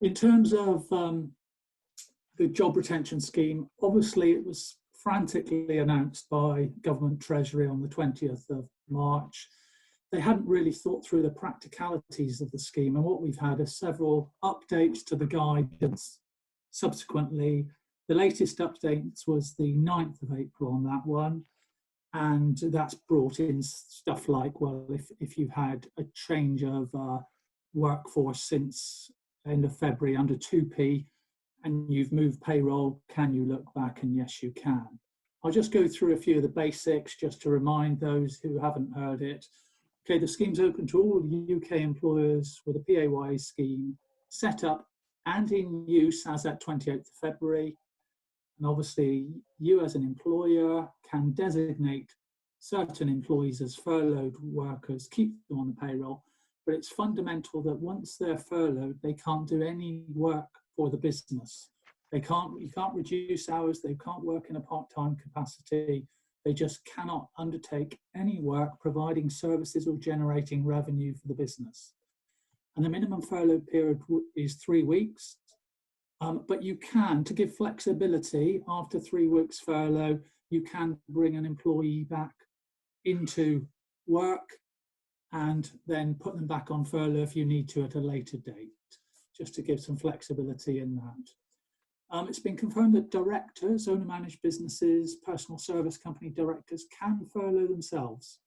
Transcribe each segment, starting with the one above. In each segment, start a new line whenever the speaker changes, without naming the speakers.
In terms of the job retention scheme, obviously it was frantically announced by Government Treasury on the 20th of March. They hadn't really thought through the practicalities of the scheme, and what we've had are several updates to the guidance subsequently. The latest updates was the 9th of April on that one, and that's brought in stuff like, well, if you've had a change of workforce since end of February under 2P and you've moved payroll, can you look back? And yes, you can. I'll just go through a few of the basics just to remind those who haven't heard it. Okay, the scheme's open to all UK employers with a PAYE scheme set up and in use as at 28th of February. And obviously, you as an employer can designate certain employees as furloughed workers, keep them on the payroll, but it's fundamental that once they're furloughed, they can't do any work for the business. You can't reduce hours, they can't work in a part-time capacity, they just cannot undertake any work providing services or generating revenue for the business. And the minimum furlough period is 3 weeks. But you can, to give flexibility, after 3 weeks furlough, you can bring an employee back into work and then put them back on furlough if you need to at a later date, just to give some flexibility in that. It's been confirmed that directors, owner-managed businesses, personal service company directors can furlough themselves.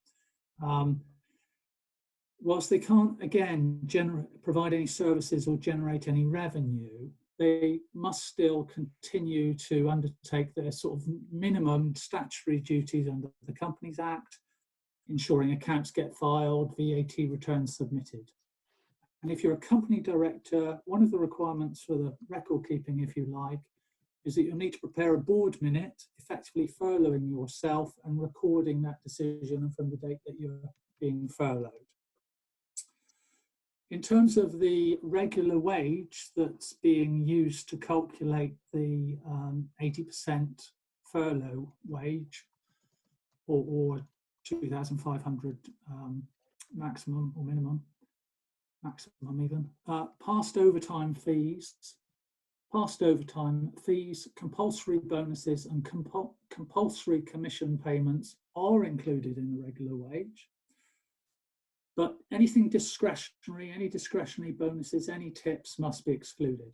Whilst they can't, again, provide any services or generate any revenue, they must still continue to undertake their sort of minimum statutory duties under the Companies Act, ensuring accounts get filed, VAT returns submitted. And if you're a company director, one of the requirements for the record keeping, if you like, is that you'll need to prepare a board minute, effectively furloughing yourself and recording that decision from the date that you're being furloughed. In terms of the regular wage that's being used to calculate the 80% furlough wage, or 2,500 maximum or minimum, maximum even, past overtime fees, compulsory bonuses and compulsory commission payments are included in the regular wage. But anything discretionary, any discretionary bonuses, any tips must be excluded.